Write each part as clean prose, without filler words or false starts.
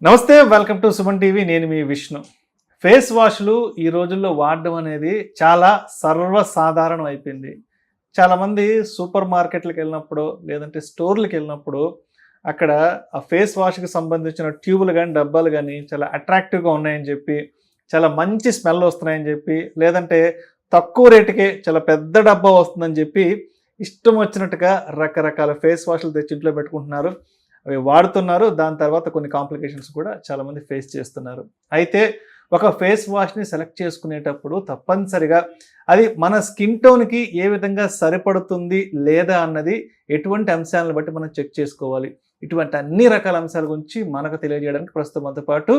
నమస్తే, welcome to Suman TV. నేను మీ Vishnu. Face వాష్లు ఈ రోజుల్లో వాడడం అనేది చాలా సర్వసాధారణం అయిపోయింది. చాలామంది సూపర్ మార్కెట్లకు వెళ్ళినప్పుడు లేదంటే స్టోర్లకు వెళ్ళినప్పుడు అక్కడ ఆ ఫేస్ వాష్కి సంబంధించిన ట్యూబులు కానీ డబ్బాలు కానీ చాలా అట్రాక్టివ్గా ఉన్నాయని చెప్పి, చాలా మంచి స్మెల్ వస్తున్నాయని చెప్పి, లేదంటే తక్కువ రేటుకే చాలా పెద్ద డబ్బా వస్తుందని చెప్పి ఇష్టం వచ్చినట్టుగా రకరకాల ఫేస్ వాష్లు తెచ్చి ఇంట్లో పెట్టుకుంటున్నారు. అవి వాడుతున్నారు. దాని తర్వాత కొన్ని కాంప్లికేషన్స్ కూడా చాలామంది ఫేస్ చేస్తున్నారు. అయితే ఒక ఫేస్ వాష్ని సెలెక్ట్ చేసుకునేటప్పుడు తప్పనిసరిగా అది మన స్కిన్ టోన్కి ఏ విధంగా సరిపడుతుంది లేదా అన్నది ఎటువంటి అంశాలను బట్టి మనం చెక్ చేసుకోవాలి. ఇటువంటి అన్ని రకాల అంశాల గురించి మనకు తెలియజేయడానికి ప్రస్తుతం మనతో పాటు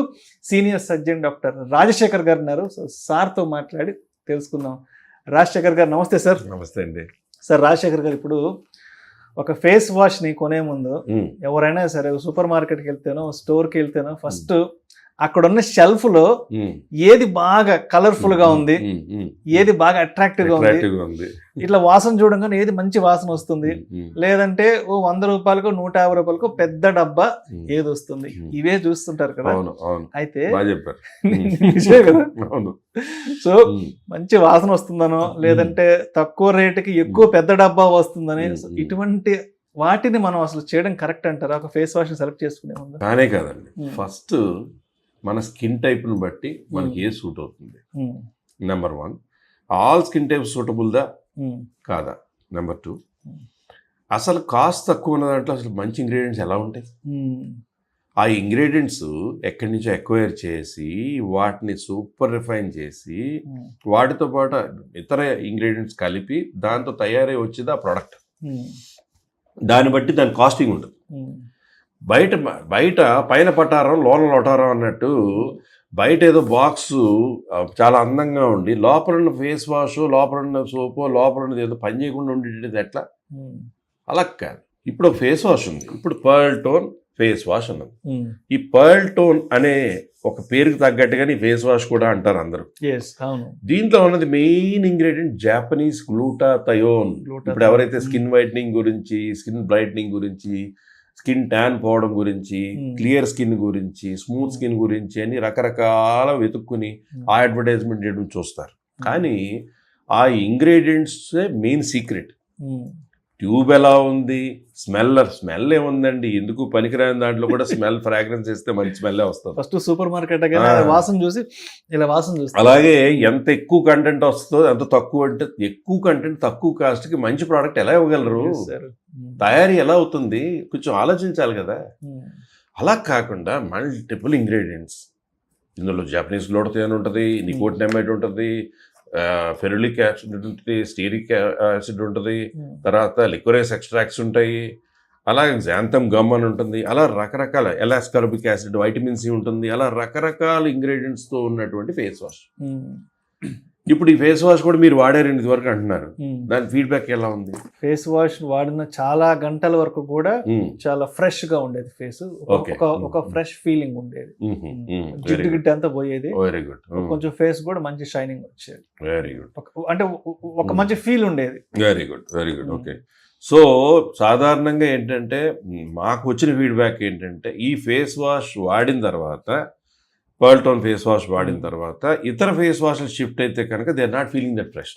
సీనియర్ సర్జన్ డాక్టర్ రాజశేఖర్ గారు ఉన్నారు. సో సార్తో మాట్లాడి తెలుసుకుందాం. రాజశేఖర్ గారు నమస్తే సార్. నమస్తే అండి సార్. రాజశేఖర్ గారు, ఇప్పుడు ఒక ఫేస్ వాష్ని కొనే ముందు ఎవరైనా సరే సూపర్ మార్కెట్కి వెళ్తేనో స్టోర్కి వెళ్తేనో ఫస్ట్ అక్కడున్న షెల్ఫ్లో ఏది బాగా కలర్ఫుల్గా ఉంది, ఏది బాగా అట్రాక్టివ్గా ఉంది, ఇట్లా వాసన చూడంగానే ఏది మంచి వాసన వస్తుంది, లేదంటే ఓ 100 రూపాయలకు 150 రూపాయలకు పెద్ద డబ్బా ఏది వస్తుంది, ఇవే చూస్తుంటారు కదా. అయితే నిజమే కదా. సో మంచి వాసన వస్తుందనో లేదంటే తక్కువ రేటుకి ఎక్కువ పెద్ద డబ్బా వస్తుందని, ఇటువంటి వాటిని మనం అసలు చేయడం కరెక్ట్ అంటారా ఒక ఫేస్ వాష్ సెలెక్ట్ చేసుకునే ముందు? కానే కాదండి. ఫస్ట్ మన స్కిన్ టైప్ను బట్టి మనకి ఏ సూట్ అవుతుంది. నెంబర్ 1, ఆల్ స్కిన్ టైప్ సూటబుల్దా కాదా. నెంబర్ 2, అసలు కాస్ట్ తక్కువ ఉన్న దాంట్లో అసలు మంచి ఇంగ్రీడియంట్స్ ఎలా ఉంటాయి, ఆ ఇంగ్రీడియంట్స్ ఎక్కడి నుంచో ఎక్వైర్ చేసి వాటిని సూపర్ రిఫైన్ చేసి వాటితో పాటు ఇతర ఇంగ్రీడియంట్స్ కలిపి దాంతో తయారై వచ్చేది ఆ ప్రోడక్ట్. దాన్ని బట్టి దాని కాస్టింగ్ ఉంటుంది. బయట పైన పటారం లోన లొటారం అన్నట్టు బయట ఏదో బాక్స్ చాలా అందంగా ఉండి లోపల ఉన్న ఫేస్ వాష్, లోపల ఉన్న సోపు, లోపల ఉన్నది ఏదో పని చేయకుండా ఉండేది ఎట్లా? అలా కాదు. ఇప్పుడు ఒక ఫేస్ వాష్ ఉంది, ఇప్పుడు పర్ల్ టోన్ ఫేస్ వాష్ ఉన్నది. ఈ పర్ల్ టోన్ అనే ఒక పేరుకి తగ్గట్టుగానే ఫేస్ వాష్ కూడా అంటారు అందరూ. దీంట్లో ఉన్నది మెయిన్ ఇంగ్రీడియంట్ జాపనీస్ గ్లూటాథయోన్. ఇప్పుడు ఎవరైతే స్కిన్ వైట్నింగ్ గురించి, స్కిన్ బ్రైట్నింగ్ గురించి, స్కిన్ ట్యాన్ పోవడం గురించి, క్లియర్ స్కిన్ గురించి, స్మూత్ స్కిన్ గురించి అని రకరకాల వెతుక్కుని ఆ అడ్వర్టైజ్మెంట్ చేయడం చూస్తారు. కానీ ఆ ఇంగ్రీడియంట్స్ మెయిన్ సీక్రెట్. ట్యూబ్ ఎలా ఉంది, స్మెల్ ఏముందండి, ఎందుకు పనికిరాని దాంట్లో కూడా స్మెల్ ఫ్రాగ్రెన్స్ ఇస్తే మంచి స్మెల్ వస్తుంది. ఫస్ట్ సూపర్ మార్కెట్ వాసన చూసి ఇలా వాసన చూసి, అలాగే ఎంత ఎక్కువ కంటెంట్ వస్తుందో, ఎంత తక్కువ అంటే ఎక్కువ కంటెంట్ తక్కువ కాస్ట్కి మంచి ప్రోడక్ట్ ఎలా ఇవ్వగలరు, తయారీ ఎలా అవుతుంది, కొంచెం ఆలోచించాలి కదా. అలా కాకుండా మల్టిపుల్ ఇంగ్రీడియంట్స్, ఇందులో జాపనీస్ గ్లూటాథయోన్ ఉంటుంది, నికోటినమైడ్ ఉంటుంది, ఫెరులిక్ యాసిడ్ ఉంటుంది, స్టీరిక్ యాసిడ్ ఉంటుంది, తర్వాత లిక్వరేస్ ఎక్స్ట్రాక్ట్స్ ఉంటాయి, అలాగే జాంతమ్ గమ్ అని ఉంటుంది, అలా రకరకాల ఎలాస్కార్బిక్ యాసిడ్, వైటమిన్ సి ఉంటుంది, అలా రకరకాల ఇంగ్రీడియంట్స్తో ఉన్నటువంటి ఫేస్ వాష్. ఇప్పుడు ఈ ఫేస్ వాష్ కూడా మీరు వాడారండి ఇదివరకు అంటున్నారు, దాని ఫీడ్బ్యాక్ ఎలా ఉంది? ఫేస్ వాష్ వాడిన చాలా గంటల వరకు కూడా చాలా ఫ్రెష్ గా ఉండేది ఫేస్, ఒక ఫ్రెష్ ఫీలింగ్ ఉండేది, జిడ్డు గిడ్డు అంతా పోయేది. Very good. కొంచెం ఫేస్ కూడా మంచి షైనింగ్ వచ్చేది. Very good. అంటే ఒక మంచి ఫీల్ ఉండేది. Very good, very good. Okay. So సాధారణంగా ఏంటంటే మాకు వచ్చిన ఫీడ్బ్యాక్ ఏంటంటే, ఈ ఫేస్ వాష్ వాడిన తర్వాత, పర్ల్ టోన్ ఫేస్ వాష్ వాడిన తర్వాత ఇతర ఫేస్ వాష్లు షిఫ్ట్ అయితే కనుక they are not feeling that fresh.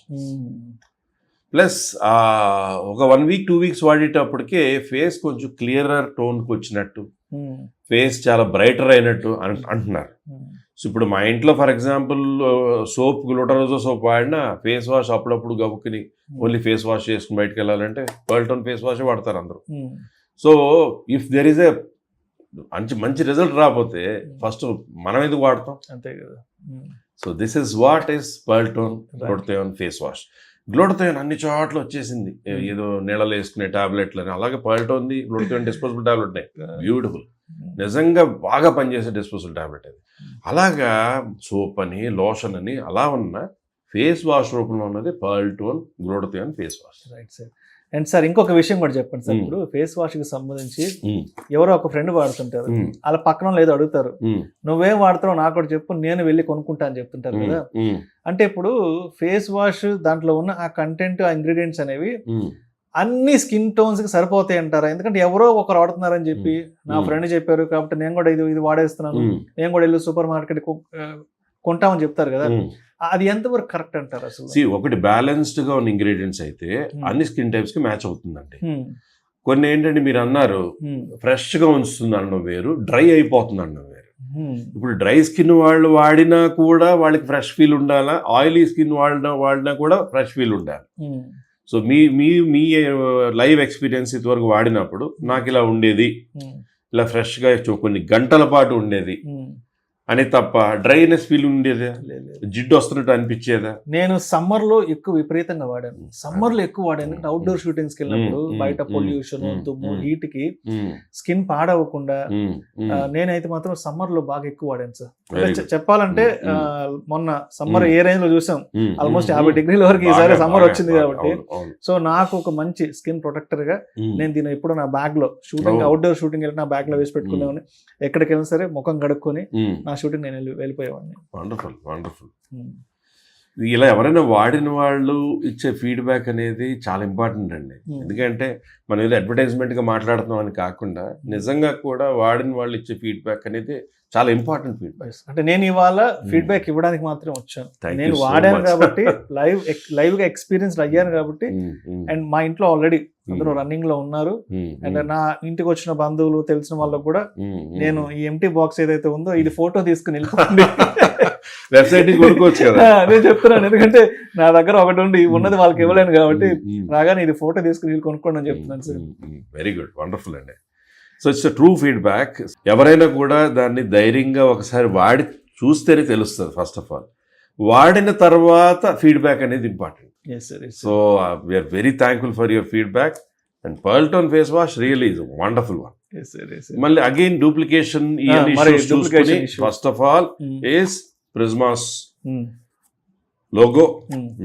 Plus ఒక 1 వీక్ 2 వీక్స్ వాడేటప్పటికే ఫేస్ కొంచెం క్లియరర్ టోన్కి వచ్చినట్టు, ఫేస్ చాలా బ్రైటర్ అయినట్టు అంటున్నారు. సో ఇప్పుడు మా ఇంట్లో for example soap, glutathione soap వాడినా ఫేస్ వాష్ అప్పుడప్పుడు గబుక్కుని ఓన్లీ ఫేస్ వాష్ చేసుకుని బయటకు వెళ్ళాలంటే పర్ల్ టోన్ ఫేస్ వాష్ వాడతారు అందరూ. So if there is a మంచి రిజల్ట్ రాకపోతే ఫస్ట్ మనం ఎందుకు వాడతాం? అంతే కదా. So this is what is pearl tone glutathione face wash. Glutathione అన్ని చోట్ల వచ్చేసింది, ఏదో నీళ్ళలో వేసుకునే టాబ్లెట్లు అని. అలాగే పర్ల్ టోన్ది గ్లూటాథయోన్ డిస్పోజబుల్ టాబ్లెట్ ఉన్నాయి, బ్యూటిఫుల్, నిజంగా బాగా పనిచేసే డిస్పోజబుల్ టాబ్లెట్ అది. అలాగా సోప్ అని, లోషన్ అని అలా ఉన్న ఫేస్ వాష్ రూపంలో ఉన్నది pearl tone glutathione face wash. Right sir. And sir ఇంకొక విషయం కూడా చెప్పండి సార్. ఇప్పుడు ఫేస్ వాష్ కి సంబంధించి ఎవరో ఒక ఫ్రెండ్ వాడుతుంటారు, వాళ్ళ పక్కన లేదో అడుగుతారు, నువ్వేం వాడతావు నాకు కూడా చెప్పు, నేను వెళ్ళి కొనుక్కుంటా అని చెప్తుంటారు కదా. అంటే ఇప్పుడు ఫేస్ వాష్ దాంట్లో ఉన్న ఆ కంటెంట్, ఆ ఇంగ్రీడియంట్స్ అనేవి అన్ని స్కిన్ టోన్స్ కి సరిపోతాయి అంటారా? ఎందుకంటే ఎవరో ఒకరు వాడుతున్నారని చెప్పి నా ఫ్రెండ్ చెప్పారు కాబట్టి నేను కూడా ఇది వాడేస్తున్నాను, నేను కూడా వెళ్ళి సూపర్ మార్కెట్ కొంటామని చెప్తారు కదా, అది ఎంతవరకు కరెక్ట్ అంటారు అసలు? ఒకటి బ్యాలెన్స్డ్ గా ఉన్న ఇంగ్రీడియంట్స్ అయితే అన్ని స్కిన్ టైప్స్ కి మ్యాచ్ అవుతుందండి. కొన్ని ఏంటంటే మీరు అన్నారు ఫ్రెష్ గా ఉంచుతుంది అనడం వేరు, డ్రై అయిపోతుంది అనడం వేరు. ఇప్పుడు డ్రై స్కిన్ వాళ్ళు వాడినా కూడా వాళ్ళకి ఫ్రెష్ ఫీల్ ఉండాలా, ఆయిలీ స్కిన్ వాడినా కూడా ఫ్రెష్ ఫీల్ ఉండాలి. సో మీ మీ మీ లైవ్ ఎక్స్పీరియన్స్ ఇదివరకు వాడినప్పుడు నాకు ఇలా ఉండేది, ఇలా ఫ్రెష్గా కొన్ని గంటల పాటు ఉండేది అని తప్ప డ్రైనెస్ ఫీల్ ఉండేదా, జిడ్డు వస్తున్నట్టు అనిపించేదా? నేను సమ్మర్ లో ఎక్కువ విపరీతంగా వాడాను. సమ్మర్ లో ఎక్కువ వాడాను అవుట్డోర్ షూటింగ్స్ కి వెళ్ళినప్పుడు బయట పొల్యూషన్ దుమ్ము హీట్ కి స్కిన్ పాడవకుండా నేనైతే మాత్రం సమ్మర్ లో బాగా ఎక్కువ వాడాను సార్. చెప్పాలంటే మొన్న సమ్మర్ ఏ రేంజ్ లో చూసాం, ఆల్మోస్ట్ 50 డిగ్రీల వరకు ఈసారి సమ్మర్ వచ్చింది కాబట్టి. సో నాకు ఒక మంచి స్కిన్ ప్రొటెక్టర్ గా నేను దీన్ని ఎప్పుడు నా బ్యాగ్ లో షూటింగ్ అవుట్డోర్ షూటింగ్ వెళ్ళి నా బ్యాగ్ లో వేసి పెట్టుకునేవాడిని. ఎక్కడికి వెళ్ళినా సరే ముఖం కడుక్కొని నా షూటింగ్ నేను వెళ్ళిపోయేవాడిని. Wonderful wonderful. ఇలా ఎవరైనా వాడిన వాళ్ళు ఇచ్చే ఫీడ్బ్యాక్ అనేది చాలా ఇంపార్టెంట్ అండి. ఎందుకంటే మనం ఏదో అడ్వర్టైజ్మెంట్ గా మాట్లాడుతున్నాం అని కాకుండా నిజంగా కూడా వాడిన వాళ్ళు ఇచ్చే ఫీడ్బ్యాక్ అనేది చాలా ఇంపార్టెంట్ ఫీడ్బ్యాక్. అంటే నేను ఇవాళ ఫీడ్బ్యాక్ ఇవ్వడానికి మాత్రం వచ్చాను. నేను వాడాను కాబట్టి లైవ్ గా ఎక్స్పీరియన్స్ అయ్యాను కాబట్టి. అండ్ మా ఇంట్లో ఆల్రెడీ అందరూ రన్నింగ్ లో ఉన్నారు. అండ్ నా ఇంటికి వచ్చిన బంధువులు తెలిసిన వాళ్ళకు కూడా నేను ఈ ఎంటీ బాక్స్ ఏదైతే ఉందో ఇది ఫోటో తీసుకుని వెళ్ళిపోండి, వెబ్సైట్ కొనుక్కోవచ్చు కదా నేను చెప్తున్నాను. ఎందుకంటే నా దగ్గర ఒకటి ఉండి ఉన్నది వాళ్ళకి ఇవ్వలేను కాబట్టి రాగానే ఇది ఫోటో తీసుకుని కొనుక్కోండి అని చెప్తున్నాను సార్. వెరీ గుడ్, వండర్ఫుల్ అండి. So it's true feedback. ఎవరైనా కూడా దాన్ని ధైర్యంగా ఒకసారి వాడి చూస్తేనే తెలుస్తుంది. ఫస్ట్ ఆఫ్ ఆల్ వాడిన తర్వాత ఫీడ్బ్యాక్ అనేది important. So we are very thankful for your feedback. And Pearl Tone face wash really is wonderful one. మళ్ళీ again duplication first of all is Prisma's logo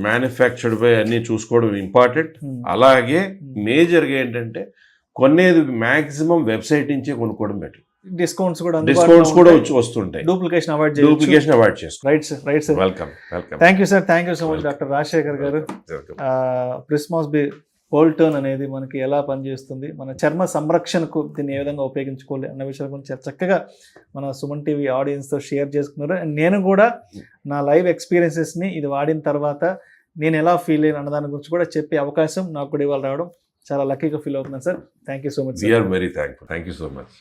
manufactured by అన్ని చూసుకోవడం important. అలాగే మేజర్గా ఏంటంటే కొనేది మాక్సిమం వెబ్సైట్ నుంచే కొనుక్కోవడం బెటర్. డిస్కౌంట్స్ కూడా వస్తుంటాయి. డూప్లికేషన్ అవాయిడ్ చేసుకో. Right sir. Welcome. Thank you sir. Thank you so much doctor Rajasekhar గారు. ప్రిస్మాస్ పర్ల్ టోన్ అనేది మనకి ఎలా పనిచేస్తుంది, మన చర్మ సంరక్షణకు దీన్ని ఏ విధంగా ఉపయోగించుకోవాలి అన్న విషయాల గురించి చక్కగా మన సుమన్ టీవీ ఆడియన్స్తో షేర్ చేసుకున్నారు. అండ్ నేను కూడా నా లైవ్ ఎక్స్పీరియన్సెస్ని ఇది వాడిన తర్వాత నేను ఎలా ఫీల్ అయిన అన్నదాని గురించి కూడా చెప్పే అవకాశం నాకు కూడా ఇవాళ రావడం చాలా లక్కీగా ఫీల్ అవుతున్నాను sir. Thank you so much. We are very thankful. Thank you so much.